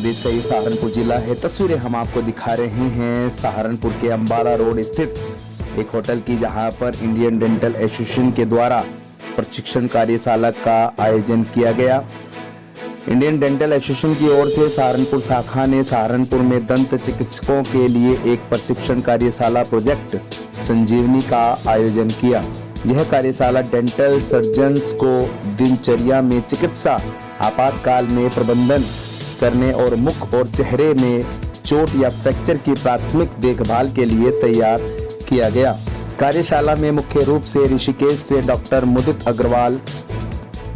प्रदेश का ये सहारनपुर जिला है। तस्वीरें हम आपको दिखा रहे हैं सहारनपुर के अंबाला रोड स्थित एक होटल की, जहां पर इंडियन डेंटल एसोसिएशन के द्वारा प्रशिक्षण कार्यशाला का आयोजन किया गया। इंडियन डेंटल एसोसिएशन की ओर से सहारनपुर शाखा ने सहारनपुर में दंत चिकित्सकों के लिए एक प्रशिक्षण कार्यशाला प्रोजेक्ट संजीवनी का आयोजन किया। यह कार्यशाला डेंटल सर्जन्स को दिनचर्या में चिकित्सा आपातकाल में प्रबंधन करने और मुख और चेहरे में चोट या फ्रैक्चर की प्राथमिक देखभाल के लिए तैयार किया गया। कार्यशाला में मुख्य रूप से ऋषिकेश से डॉक्टर मुदित अग्रवाल,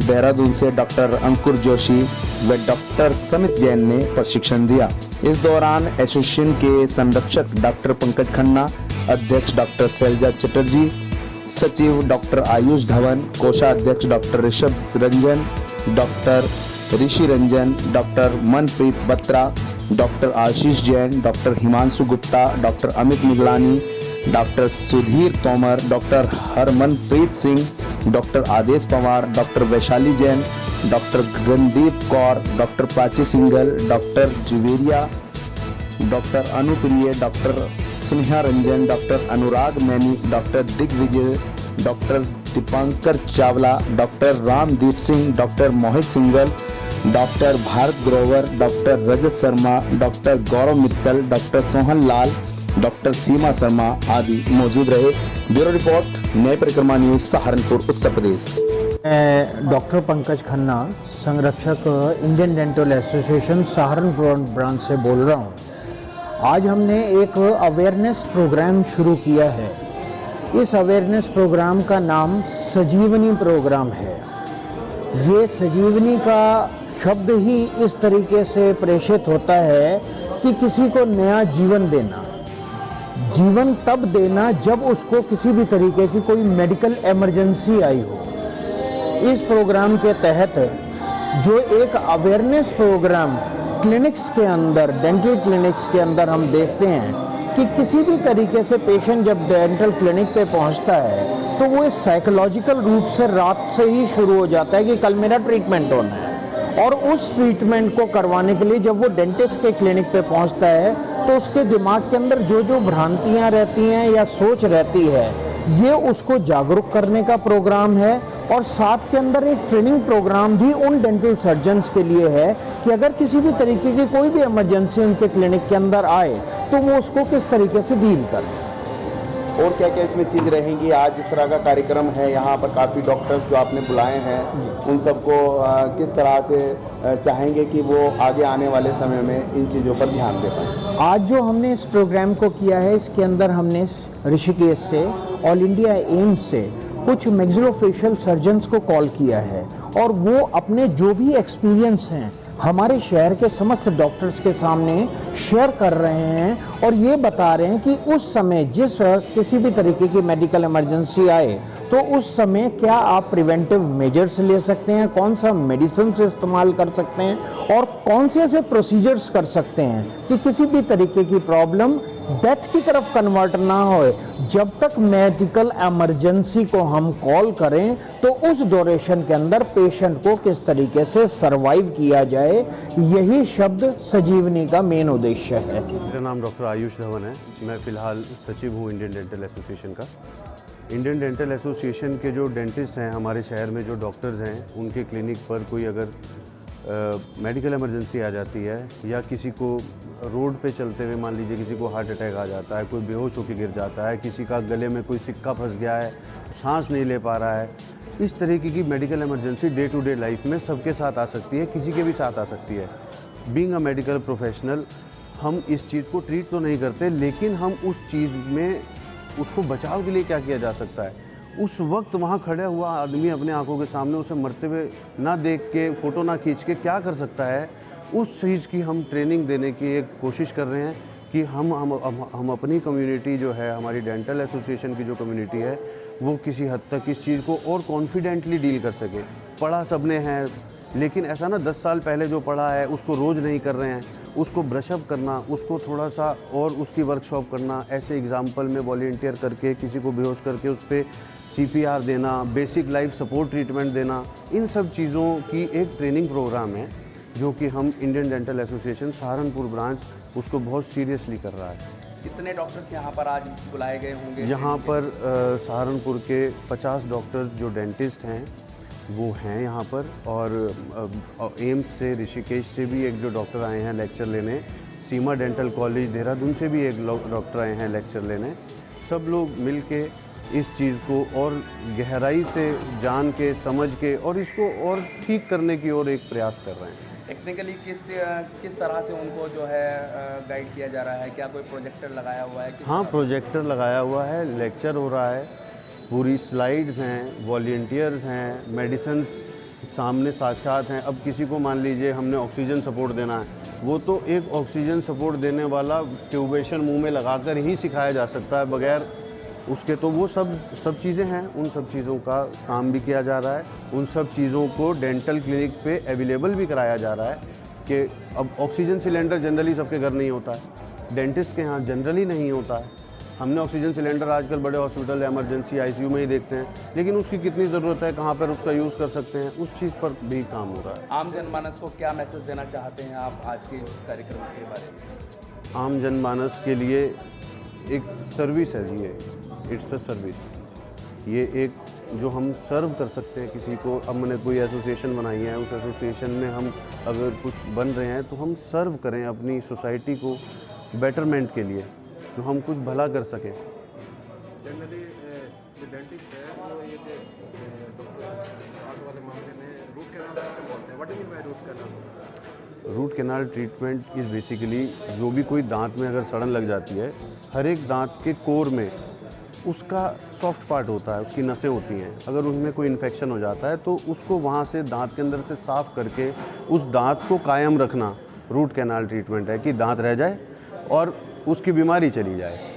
देहरादून से डॉक्टर अंकुर जोशी व डॉक्टर समित जैन ने प्रशिक्षण दिया। इस दौरान एसोसिएशन के संरक्षक डॉक्टर पंकज खन्ना, अध्यक्ष डॉक्टर शैलजा चटर्जी, सचिव डॉक्टर आयुष धवन, कोषाध्यक्ष doctor Rishabh Ranjan, doctor Rishi Ranjan, doctor Manpreet Batra, doctor Ashish Jain, doctor Himanshu Gupta, doctor Amit Niglani, doctor Sudhir Tomar, doctor Harmanpreet Singh, doctor Adesh Pawar, doctor Vaishali Jain, doctor Gagandeep Kaur, doctor Prachi Singhal, doctor Juveria, doctor Anupriya, doctor Sneha Ranjan, doctor Anurag Maini, doctor Digvijay, doctor Deepankar Chawla, doctor Ramdeep Singh, doctor Mohit Singhal, doctor Bharat Grover, doctor Rajat Sharma, doctor Gaurav Mittal, doctor Sohan Lal, doctor सीमा शर्मा आदि मौजूद रहे। ब्यूरो रिपोर्ट, नई परिक्रमा न्यूज, सहारनपुर, उत्तर प्रदेश। डॉक्टर पंकज खन्ना, संरक्षक Indian dental association Saharanpur branch से बोल रहा हूँ। आज हमने एक अवेयरनेस प्रोग्राम शुरू किया है। इस अवेयरनेस प्रोग्राम का नाम सजीवनी प्रोग्राम है। ये सजीवनी का शब्द ही इस तरीके से प्रेषित होता है कि किसी को नया जीवन देना। जीवन तब देना जब उसको किसी भी तरीके की कोई मेडिकल इमरजेंसी आई हो। इस प्रोग्राम के तहत जो एक अवेयरनेस प्रोग्राम क्लिनिक्स के अंदर, डेंटल क्लिनिक्स के अंदर हम देखते हैं कि किसी भी तरीके से पेशेंट जब डेंटल क्लिनिक पे पहुंचता है तो वो साइकोलॉजिकल रूप से रात से ही शुरू हो जाता है कि कल मेरा ट्रीटमेंट होना है। और उस ट्रीटमेंट को करवाने के लिए जब वो डेंटिस्ट के क्लिनिक पे पहुंचता है तो उसके दिमाग के अंदर जो जो भ्रांतियां रहती हैं या सोच रहती है, ये उसको जागरूक करने का प्रोग्राम है। और साथ के अंदर एक ट्रेनिंग प्रोग्राम भी उन डेंटल सर्जन्स के लिए है कि अगर किसी भी तरीके की कोई भी इमरजेंसी उनके क्लिनिक के अंदर आए तो वो उसको किस तरीके से डील करें। और क्या क्या इसमें चीज़ रहेंगी? आज इस तरह का कार्यक्रम है, यहाँ पर काफ़ी डॉक्टर्स जो आपने बुलाए हैं, उन सबको किस तरह से चाहेंगे कि वो आगे आने वाले समय में इन चीज़ों पर ध्यान दे पाएँ? आज जो हमने इस प्रोग्राम को किया है, इसके अंदर हमने ऋषिकेश से, ऑल इंडिया एम्स से कुछ मैक्सिलोफेशियल सर्जन्स को कॉल किया है और वो अपने जो भी एक्सपीरियंस हैं हमारे शहर के समस्त डॉक्टर्स के सामने शेयर कर रहे हैं और ये बता रहे हैं कि उस समय जिस वक्त किसी भी तरीके की मेडिकल इमरजेंसी आए तो उस समय क्या आप प्रिवेंटिव मेजर्स ले सकते हैं, कौन सा मेडिसिन से इस्तेमाल कर सकते हैं और कौन से ऐसे प्रोसीजर्स कर सकते हैं कि किसी भी तरीके की प्रॉब्लम डेथ की तरफ कन्वर्ट ना हो। जब तक मेडिकल इमरजेंसी को हम कॉल करें तो उस ड्यूरेशन के अंदर पेशेंट को किस तरीके से सरवाइव किया जाए, यही शब्द सजीवनी का मेन उद्देश्य है। मेरा नाम डॉक्टर आयुष धवन है। मैं फ़िलहाल सचिव हूँ इंडियन डेंटल एसोसिएशन का। इंडियन डेंटल एसोसिएशन के जो डेंटिस्ट हैं हमारे शहर में, जो डॉक्टर्स हैं, उनके क्लिनिक पर कोई अगर मेडिकल इमरजेंसी आ जाती है या किसी को रोड पे चलते हुए मान लीजिए किसी को हार्ट अटैक आ जाता है, कोई बेहोश होकर गिर जाता है, किसी का गले में कोई सिक्का फंस गया है, सांस नहीं ले पा रहा है, इस तरीके की medical emergency day to day life में सबके साथ आ सकती है, किसी के भी साथ आ सकती है। बीइंग अ मेडिकल प्रोफेशनल हम इस चीज़ को ट्रीट तो नहीं करते, लेकिन हम उस चीज़ में उसको बचाव के लिए क्या किया जा सकता है, उस वक्त वहाँ खड़ा हुआ आदमी अपने आंखों के सामने उसे मरते हुए ना देख के, फ़ोटो ना खींच के क्या कर सकता है, उस चीज़ की हम ट्रेनिंग देने की एक कोशिश कर रहे हैं कि हम अपनी कम्युनिटी जो है, हमारी डेंटल एसोसिएशन की जो कम्युनिटी है, वो किसी हद तक इस चीज़ को और कॉन्फिडेंटली डील कर सके। पढ़ा सबने है, लेकिन ऐसा ना 10 साल पहले जो पढ़ा है उसको रोज़ नहीं कर रहे हैं, उसको ब्रशअप करना, उसको थोड़ा सा और उसकी वर्कशॉप करना, ऐसे एग्जाम्पल में वॉलेंटियर करके किसी को बेहोश करके उस पर CPR देना, बेसिक लाइफ सपोर्ट ट्रीटमेंट देना, इन सब चीज़ों की एक ट्रेनिंग प्रोग्राम है जो कि हम Indian dental association Saharanpur branch उसको बहुत सीरियसली कर रहा है। कितने डॉक्टर्स यहाँ पर आज बुलाए गए होंगे? यहाँ पर सहारनपुर के 50 डॉक्टर्स जो डेंटिस्ट हैं वो हैं यहाँ पर, और एम्स से, ऋषिकेश से भी एक जो डॉक्टर आए हैं लेक्चर लेने, सीमा डेंटल कॉलेज देहरादून से भी एक डॉक्टर आए हैं लेक्चर लेने। सब लोग मिल के इस चीज़ को और गहराई से जान के, समझ के और इसको और ठीक करने की ओर एक प्रयास कर रहे हैं। टेक्निकली किस तरह से उनको जो है गाइड किया जा रहा है? क्या कोई प्रोजेक्टर लगाया हुआ है? हाँ, प्रोजेक्टर लगाया हुआ है, लेक्चर हो रहा है, पूरी स्लाइड्स हैं, वॉलंटियर्स हैं, मेडिसिन सामने साक्षात हैं। अब किसी को मान लीजिए हमने ऑक्सीजन सपोर्ट देना है, वो तो एक ऑक्सीजन सपोर्ट देने वाला ट्यूबेशन मुंह में लगाकर ही सिखाया जा सकता है, बगैर उसके तो वो सब चीज़ें हैं। उन सब चीज़ों का काम भी किया जा रहा है, उन सब चीज़ों को डेंटल क्लिनिक पे अवेलेबल भी कराया जा रहा है कि अब ऑक्सीजन सिलेंडर जनरली सबके घर नहीं होता है, डेंटिस्ट के यहाँ जनरली नहीं होता है। हमने ऑक्सीजन सिलेंडर आजकल बड़े हॉस्पिटल, इमरजेंसी, आईसीयू में ही देखते हैं, लेकिन उसकी कितनी ज़रूरत है, कहाँ पर उसका यूज़ कर सकते हैं, उस चीज़ पर भी काम हो रहा है। आम जनमानस को क्या मैसेज देना चाहते हैं आप आज के कार्यक्रम के बारे में? आम जनमानस के लिए एक सर्विस है ये, इट्स अ सर्विस। ये एक जो हम सर्व कर सकते हैं किसी को। अब मैंने कोई एसोसिएशन बनाई है, उस एसोसिएशन में हम अगर कुछ बन रहे हैं तो हम सर्व करें अपनी सोसाइटी को बेटरमेंट के लिए, तो हम कुछ भला कर सकें। जनरली जो डेंटिस्ट है वो ये डॉक्टर आर्ट वाले मामले में रूट कैनाल सिस्टम बोलते हैं। What do you mean by root canal? Root canal treatment is basically जो भी कोई दांत में अगर सड़न लग जाती है, हर एक दांत के कोर में उसका सॉफ्ट पार्ट होता है, उसकी नसें होती हैं। अगर उनमें कोई इन्फेक्शन हो जाता है तो उसको वहाँ से दांत के अंदर से साफ़ करके उस दांत को कायम रखना रूट कैनाल ट्रीटमेंट है, कि दांत रह जाए और उसकी बीमारी चली जाए।